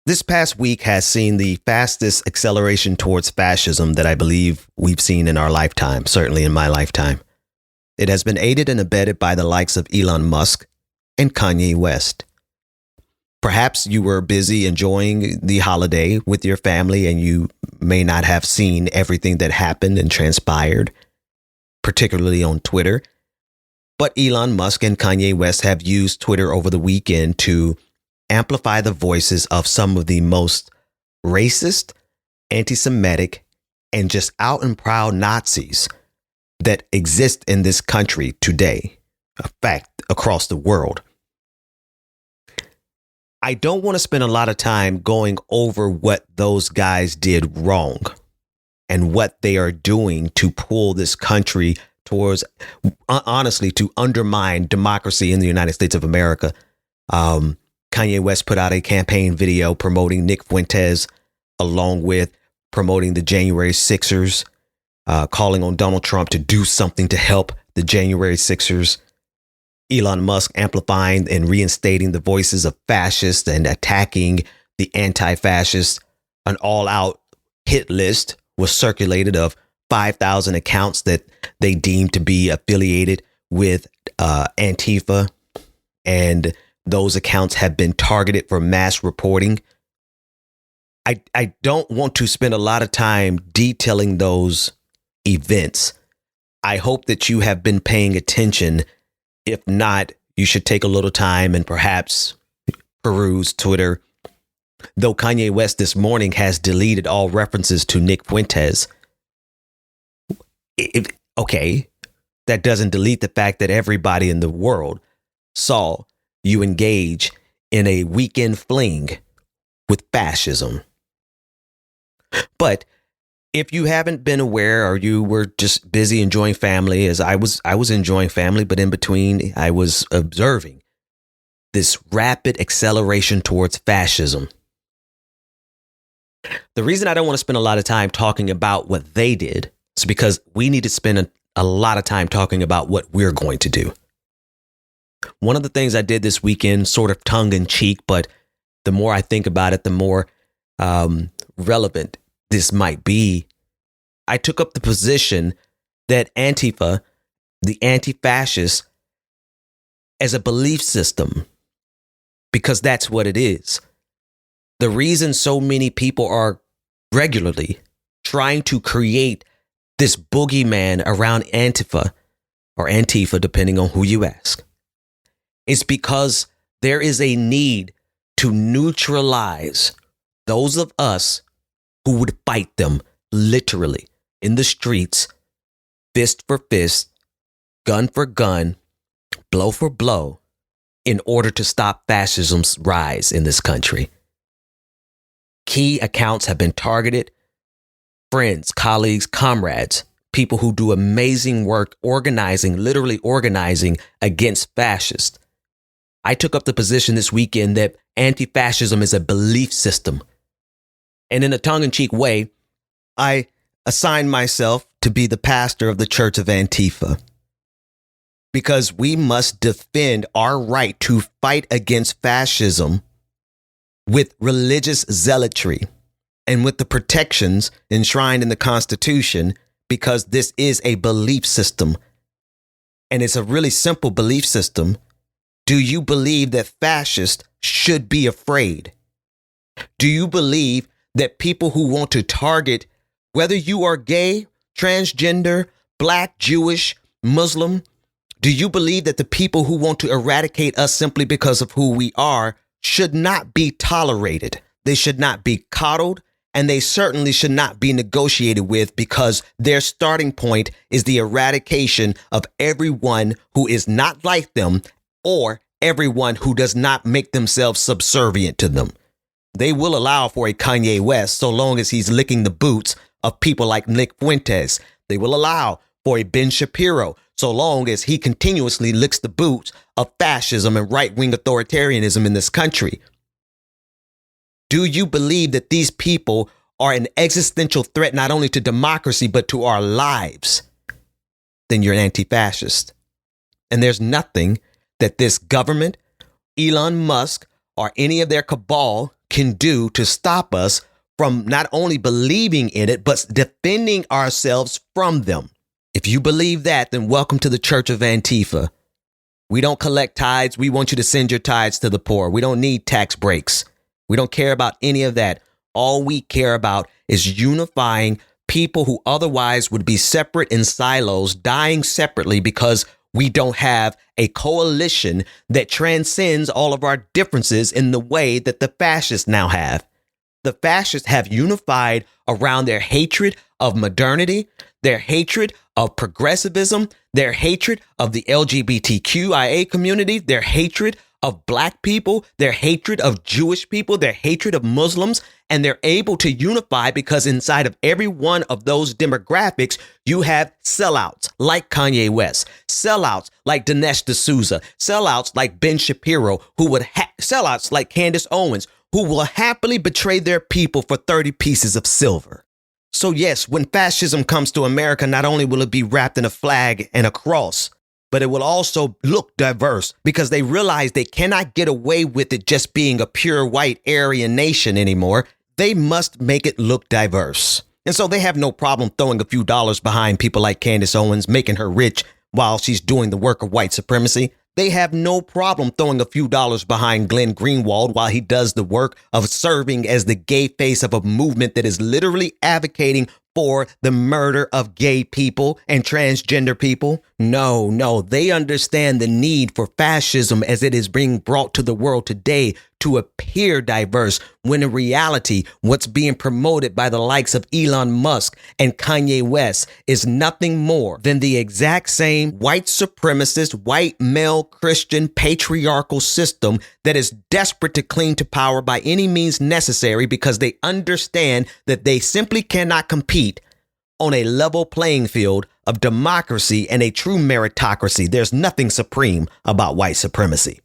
This past week has seen the fastest acceleration towards fascism that I believe we've seen in our lifetime, certainly in my lifetime. It has been aided and abetted by the likes of Elon Musk and Kanye West. Perhaps you were busy enjoying the holiday with your family and you may not have seen everything that happened and transpired, particularly on Twitter. But Elon Musk and Kanye West have used Twitter over the weekend to amplify the voices of some of the most racist, anti-Semitic, and just out and proud Nazis that exist in this country today, a fact across the world. I don't want to spend a lot of time going over what those guys did wrong and what they are doing to pull this country towards, honestly, to undermine democracy in the United States of America. Kanye West put out a campaign video promoting Nick Fuentes, along with promoting the January Sixers, calling on Donald Trump to do something to help the January Sixers. Elon Musk amplifying and reinstating the voices of fascists and attacking the anti-fascists. An all-out hit list was circulated of 5,000 accounts that they deemed to be affiliated with Antifa, and those accounts have been targeted for mass reporting. I don't want to spend a lot of time detailing those events. I hope that you have been paying attention. If not, you should take a little time and perhaps peruse Twitter. Though Kanye West this morning has deleted all references to Nick Fuentes. Okay, that doesn't delete the fact that everybody in the world saw you engage in a weekend fling with fascism. But if you haven't been aware, or you were just busy enjoying family, as I was enjoying family, but in between I was observing this rapid acceleration towards fascism. The reason I don't want to spend a lot of time talking about what they did is because we need to spend a lot of time talking about what we're going to do. One of the things I did this weekend, sort of tongue in cheek, but the more I think about it, the more relevant this might be. I took up the position that Antifa, the anti-fascists, as a belief system, because that's what it is. The reason so many people are regularly trying to create this boogeyman around Antifa, or Antifa, depending on who you ask, is because there is a need to neutralize those of us who would fight them literally in the streets, fist for fist, gun for gun, blow for blow, in order to stop fascism's rise in this country. Key accounts have been targeted. Friends, colleagues, comrades, people who do amazing work organizing, literally organizing against fascists. I took up the position this weekend that anti-fascism is a belief system. And in a tongue-in-cheek way, I assigned myself to be the pastor of the Church of Antifa, because we must defend our right to fight against fascism with religious zealotry and with the protections enshrined in the Constitution, because this is a belief system. And it's a really simple belief system. Do you believe that fascists should be afraid? Do you believe that people who want to target, whether you are gay, transgender, black, Jewish, Muslim, do you believe that the people who want to eradicate us simply because of who we are should not be tolerated? They should not be coddled, and they certainly should not be negotiated with, because their starting point is the eradication of everyone who is not like them, or everyone who does not make themselves subservient to them. They will allow for a Kanye West so long as he's licking the boots of people like Nick Fuentes. They will allow for a Ben Shapiro so long as he continuously licks the boots of fascism and right-wing authoritarianism in this country. Do you believe that these people are an existential threat not only to democracy but to our lives? Then you're an anti-fascist. And there's nothing that this government, Elon Musk, or any of their cabal can do to stop us from not only believing in it, but defending ourselves from them. If you believe that, then welcome to the Church of Antifa. We don't collect tithes. We want you to send your tithes to the poor. We don't need tax breaks. We don't care about any of that. All we care about is unifying people who otherwise would be separate in silos, dying separately because we don't have a coalition that transcends all of our differences in the way that the fascists now have. The fascists have unified around their hatred of modernity, their hatred of progressivism, their hatred of the LGBTQIA community, their hatred of Black people, their hatred of Jewish people, their hatred of Muslims, and they're able to unify because inside of every one of those demographics, you have sellouts like Kanye West, sellouts like Dinesh D'Souza, sellouts like Ben Shapiro, sellouts like Candace Owens, who will happily betray their people for 30 pieces of silver. So yes, when fascism comes to America, not only will it be wrapped in a flag and a cross, but it will also look diverse because they realize they cannot get away with it just being a pure white Aryan nation anymore. They must make it look diverse. And so they have no problem throwing a few dollars behind people like Candace Owens, making her rich while she's doing the work of white supremacy. They have no problem throwing a few dollars behind Glenn Greenwald while he does the work of serving as the gay face of a movement that is literally advocating for the murder of gay people and transgender people. No, they understand the need for fascism as it is being brought to the world today to appear diverse, when in reality, what's being promoted by the likes of Elon Musk and Kanye West is nothing more than the exact same white supremacist, white male Christian patriarchal system that is desperate to cling to power by any means necessary because they understand that they simply cannot compete on a level playing field of democracy and a true meritocracy. There's nothing supreme about white supremacy.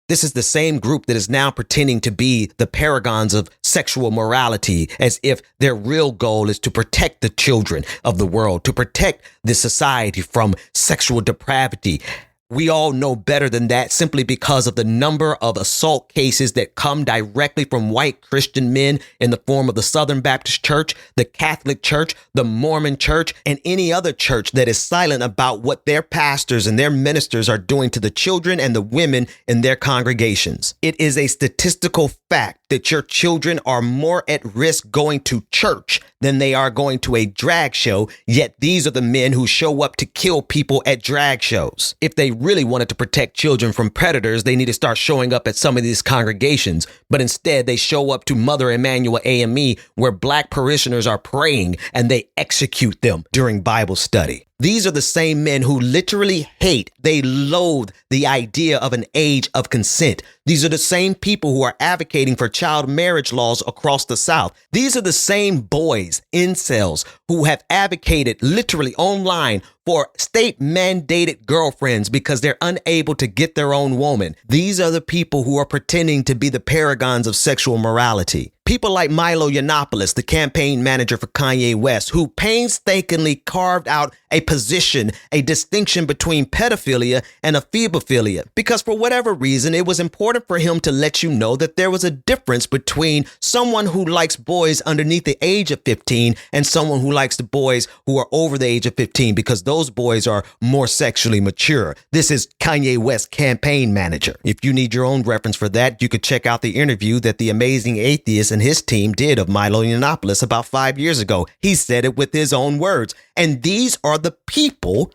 This is the same group that is now pretending to be the paragons of sexual morality, as if their real goal is to protect the children of the world, to protect the society from sexual depravity. We all know better than that simply because of the number of assault cases that come directly from white Christian men in the form of the Southern Baptist Church, the Catholic Church, the Mormon Church, and any other church that is silent about what their pastors and their ministers are doing to the children and the women in their congregations. It is a statistical fact that your children are more at risk going to church than they are going to a drag show, yet these are the men who show up to kill people at drag shows. If they really wanted to protect children from predators, they need to start showing up at some of these congregations, but instead they show up to Mother Emanuel AME where Black parishioners are praying and they execute them during Bible study. These are the same men who literally hate, they loathe the idea of an age of consent. These are the same people who are advocating for child marriage laws across the South. These are the same boys, incels, who have advocated literally online for state mandated girlfriends because they're unable to get their own woman. These are the people who are pretending to be the paragons of sexual morality. People like Milo Yiannopoulos, the campaign manager for Kanye West, who painstakingly carved out a position, a distinction between pedophilia and ephebophilia, because for whatever reason, it was important for him to let you know that there was a difference between someone who likes boys underneath the age of 15 and someone who likes the boys who are over the age of 15, because those boys are more sexually mature. This is Kanye West's campaign manager. If you need your own reference for that, you could check out the interview that the Amazing Atheist and his team did of Milo Yiannopoulos about 5 years ago. He said it with his own words. And these are the people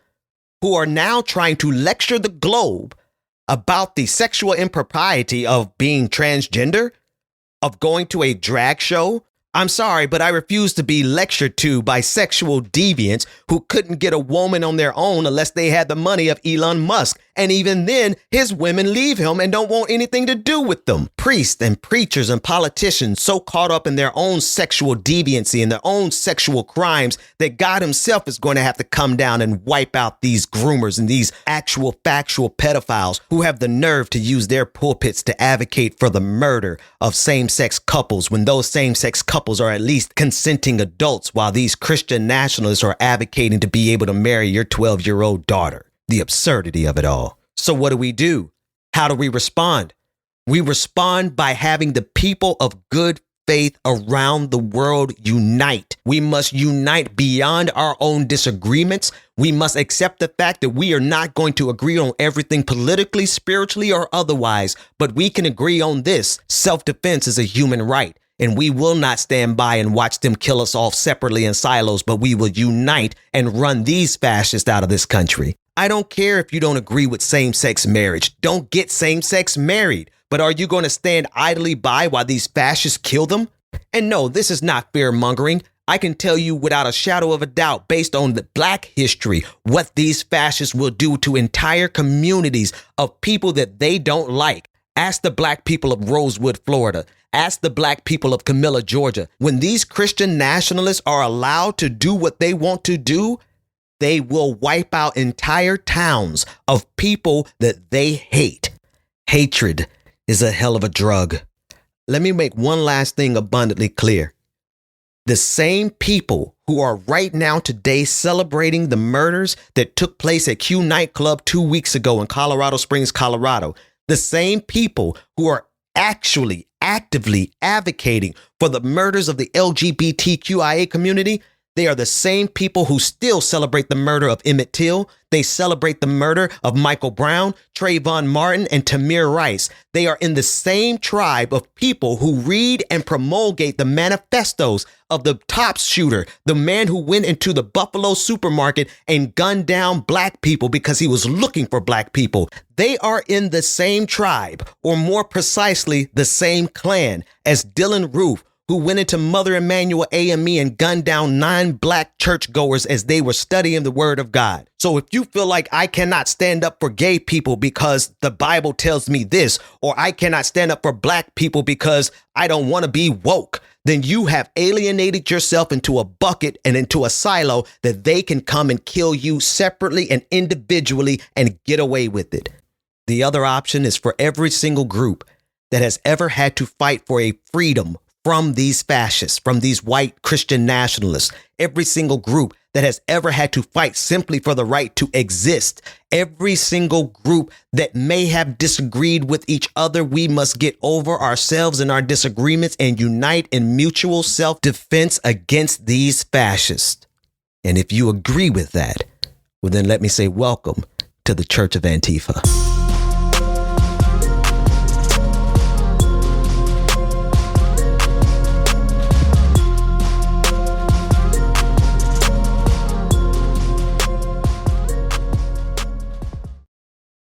who are now trying to lecture the globe about the sexual impropriety of being transgender, of going to a drag show. I'm sorry, but I refuse to be lectured to by sexual deviants who couldn't get a woman on their own unless they had the money of Elon Musk. And even then, his women leave him and don't want anything to do with them. Priests and preachers and politicians so caught up in their own sexual deviancy and their own sexual crimes that God himself is going to have to come down and wipe out these groomers and these actual factual pedophiles who have the nerve to use their pulpits to advocate for the murder of same-sex couples when those same-sex couples are at least consenting adults, while these Christian nationalists are advocating to be able to marry your 12-year-old daughter. The absurdity of it all. So what do? How do we respond? We respond by having the people of good faith around the world unite. We must unite beyond our own disagreements. We must accept the fact that we are not going to agree on everything politically, spiritually, or otherwise, but we can agree on this. Self-defense is a human right, and we will not stand by and watch them kill us off separately in silos, but we will unite and run these fascists out of this country. I don't care if you don't agree with same-sex marriage. Don't get same-sex married. But are you going to stand idly by while these fascists kill them? And no, this is not fear-mongering. I can tell you without a shadow of a doubt, based on the Black history, what these fascists will do to entire communities of people that they don't like. Ask the Black people of Rosewood, Florida. Ask the Black people of Camilla, Georgia. When these Christian nationalists are allowed to do what they want to do, they will wipe out entire towns of people that they hate. Hatred is a hell of a drug. Let me make one last thing abundantly clear. The same people who are right now today celebrating the murders that took place at Q nightclub 2 weeks ago in Colorado Springs, Colorado, the same people who are actually actively advocating for the murders of the LGBTQIA community, they are the same people who still celebrate the murder of Emmett Till. They celebrate the murder of Michael Brown, Trayvon Martin, and Tamir Rice. They are in the same tribe of people who read and promulgate the manifestos of the Tops shooter, the man who went into the Buffalo supermarket and gunned down Black people because he was looking for Black people. They are in the same tribe, or more precisely, the same clan as Dylan Roof, who went into Mother Emanuel AME and gunned down 9 Black churchgoers as they were studying the word of God. So if you feel like I cannot stand up for gay people because the Bible tells me this, or I cannot stand up for Black people because I don't want to be woke, then you have alienated yourself into a bucket and into a silo that they can come and kill you separately and individually and get away with it. The other option is for every single group that has ever had to fight for a freedom from these fascists, from these white Christian nationalists, every single group that has ever had to fight simply for the right to exist, every single group that may have disagreed with each other, we must get over ourselves and our disagreements and unite in mutual self-defense against these fascists. And if you agree with that, well, then let me say welcome to the Church of Antifa.